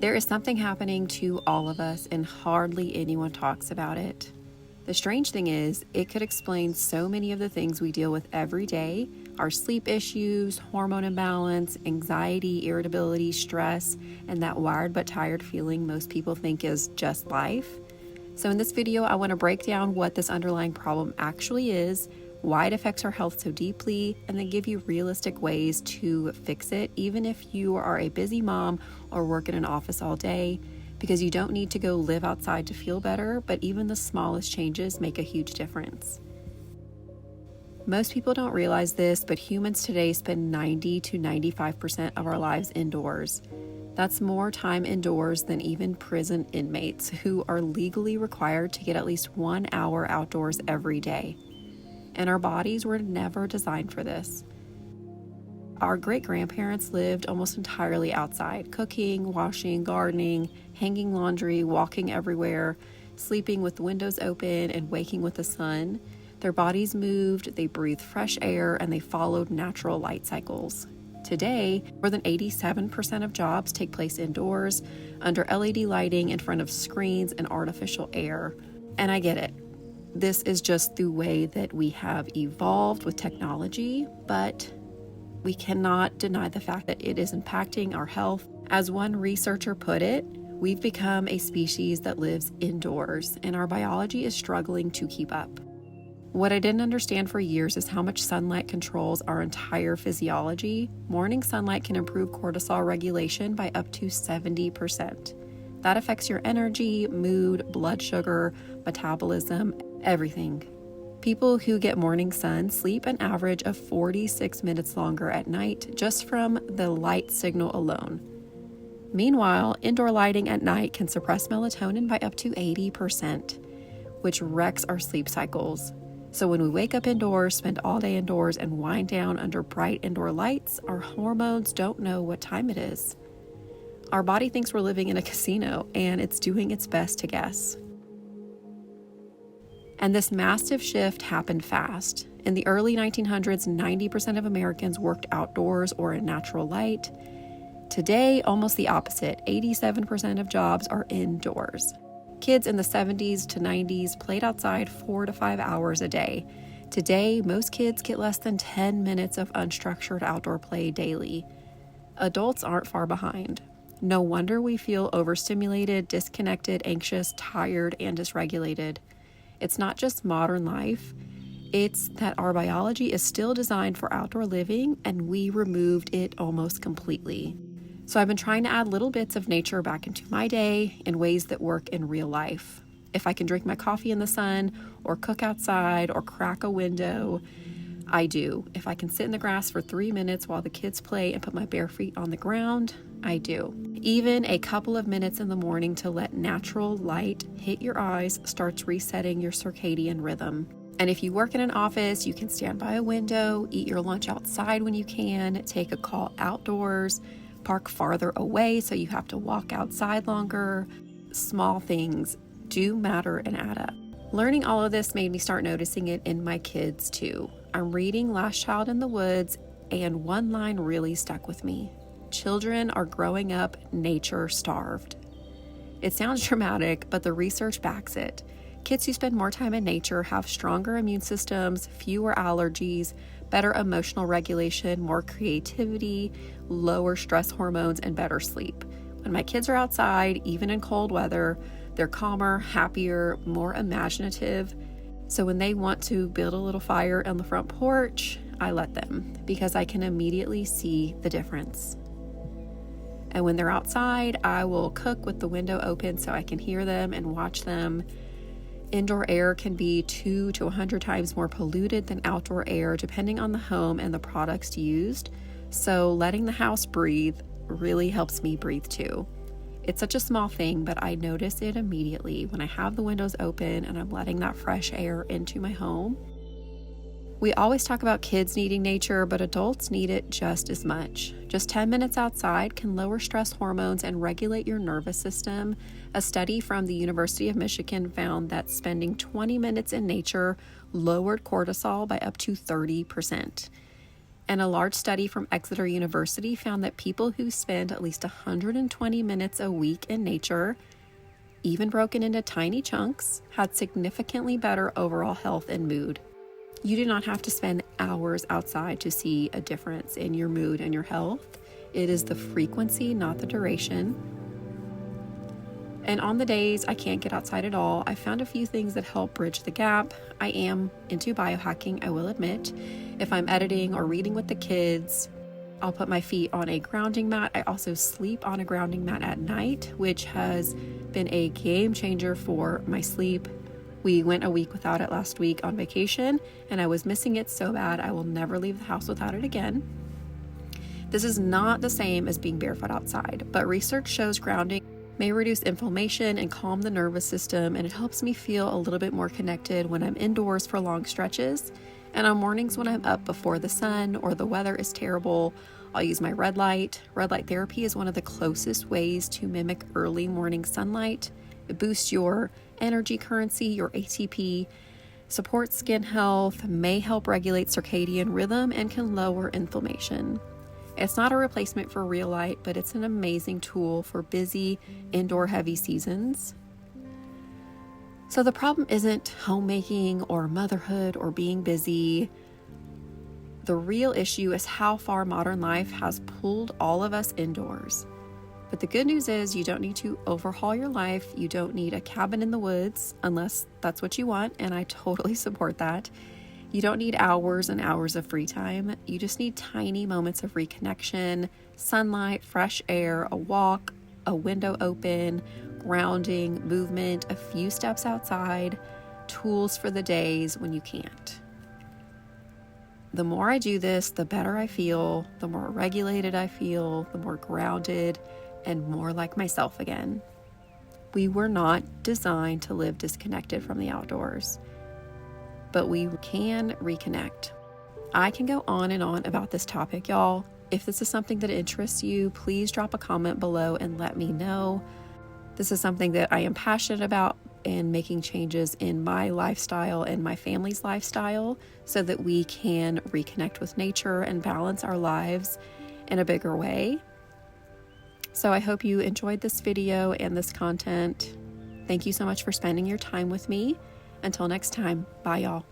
There is something happening to all of us, and hardly anyone talks about it. The strange thing is, it could explain so many of the things we deal with every day: our sleep issues, hormone imbalance, anxiety, irritability, stress, and that wired but tired feeling most people think is just life. So in this video, I want to break down what this underlying problem actually is, why it affects our health so deeply, and then give you realistic ways to fix it, even if you are a busy mom or work in an office all day, because you don't need to go live outside to feel better, but even the smallest changes make a huge difference. Most people don't realize this, but humans today spend 90 to 95% of our lives indoors. That's more time indoors than even prison inmates, who are legally required to get at least 1 hour outdoors every day. And our bodies were never designed for this. Our great-grandparents lived almost entirely outside, cooking, washing, gardening, hanging laundry, walking everywhere, sleeping with the windows open, and waking with the sun. Their bodies moved, they breathed fresh air, and they followed natural light cycles. Today, more than 87% of jobs take place indoors, under LED lighting, in front of screens and artificial air. And I get it. This is just the way that we have evolved with technology, but we cannot deny the fact that it is impacting our health. As one researcher put it, we've become a species that lives indoors, and our biology is struggling to keep up. What I didn't understand for years is how much sunlight controls our entire physiology. Morning sunlight can improve cortisol regulation by up to 70%. That affects your energy, mood, blood sugar, metabolism, everything. People who get morning sun sleep an average of 46 minutes longer at night just from the light signal alone. Meanwhile, indoor lighting at night can suppress melatonin by up to 80%, which wrecks our sleep cycles. So when we wake up indoors, spend all day indoors, and wind down under bright indoor lights, our hormones don't know what time it is. Our body thinks we're living in a casino, and it's doing its best to guess. And this massive shift happened fast. In the early 1900s, 90% of Americans worked outdoors or in natural light. Today, almost the opposite. 87% of jobs are indoors. Kids in the 70s to 90s played outside 4 to 5 hours a day. Today, most kids get less than 10 minutes of unstructured outdoor play daily. Adults aren't far behind. No wonder we feel overstimulated, disconnected, anxious, tired, and dysregulated. It's not just modern life, it's that our biology is still designed for outdoor living, and we removed it almost completely. So I've been trying to add little bits of nature back into my day in ways that work in real life. If I can drink my coffee in the sun, or cook outside, or crack a window, I do. If I can sit in the grass for 3 minutes while the kids play and put my bare feet on the ground, I do. Even a couple of minutes in the morning to let natural light hit your eyes starts resetting your circadian rhythm. And if you work in an office, you can stand by a window, eat your lunch outside when you can, take a call outdoors, park farther away so you have to walk outside longer. Small things do matter and add up. Learning all of this made me start noticing it in my kids too. I'm reading Last Child in the Woods, and one line really stuck with me. Children are growing up nature starved. It sounds dramatic, but the research backs it. Kids who spend more time in nature have stronger immune systems, fewer allergies, better emotional regulation, more creativity, lower stress hormones, and better sleep. When my kids are outside, even in cold weather, they're calmer, happier, more imaginative. So when they want to build a little fire on the front porch, I let them, because I can immediately see the difference. And when they're outside, I will cook with the window open so I can hear them and watch them. Indoor air can be 2 to 100 times more polluted than outdoor air, depending on the home and the products used. So letting the house breathe really helps me breathe too. It's such a small thing, but I notice it immediately when I have the windows open and I'm letting that fresh air into my home. We always talk about kids needing nature, but adults need it just as much. Just 10 minutes outside can lower stress hormones and regulate your nervous system. A study from the University of Michigan found that spending 20 minutes in nature lowered cortisol by up to 30%. And a large study from Exeter University found that people who spend at least 120 minutes a week in nature, even broken into tiny chunks, had significantly better overall health and mood. You do not have to spend hours outside to see a difference in your mood and your health. It is the frequency, not the duration. And on the days I can't get outside at all, I found a few things that help bridge the gap. I am into biohacking, I will admit. If I'm editing or reading with the kids, I'll put my feet on a grounding mat. I also sleep on a grounding mat at night, which has been a game changer for my sleep. We went a week without it last week on vacation, and I was missing it so bad I will never leave the house without it again. This is not the same as being barefoot outside, but research shows grounding may reduce inflammation and calm the nervous system, and it helps me feel a little bit more connected when I'm indoors for long stretches. And on mornings when I'm up before the sun or the weather is terrible, I'll use my red light. Red light therapy is one of the closest ways to mimic early morning sunlight. It boosts your energy currency, your ATP, supports skin health, may help regulate circadian rhythm, and can lower inflammation. It's not a replacement for real light, but it's an amazing tool for busy, indoor heavy seasons. So the problem isn't homemaking or motherhood or being busy. The real issue is how far modern life has pulled all of us indoors. But the good news is you don't need to overhaul your life. You don't need a cabin in the woods unless that's what you want, and I totally support that. You don't need hours and hours of free time. You just need tiny moments of reconnection, sunlight, fresh air, a walk, a window open, grounding, movement, a few steps outside, tools for the days when you can't. The more I do this, the better I feel, the more regulated I feel, the more grounded, and more like myself again. We were not designed to live disconnected from the outdoors, but we can reconnect. I can go on and on about this topic, y'all. If this is something that interests you, please drop a comment below and let me know. This is something that I am passionate about, and making changes in my lifestyle and my family's lifestyle so that we can reconnect with nature and balance our lives in a bigger way. So I hope you enjoyed this video and this content. Thank you so much for spending your time with me. Until next time, bye y'all.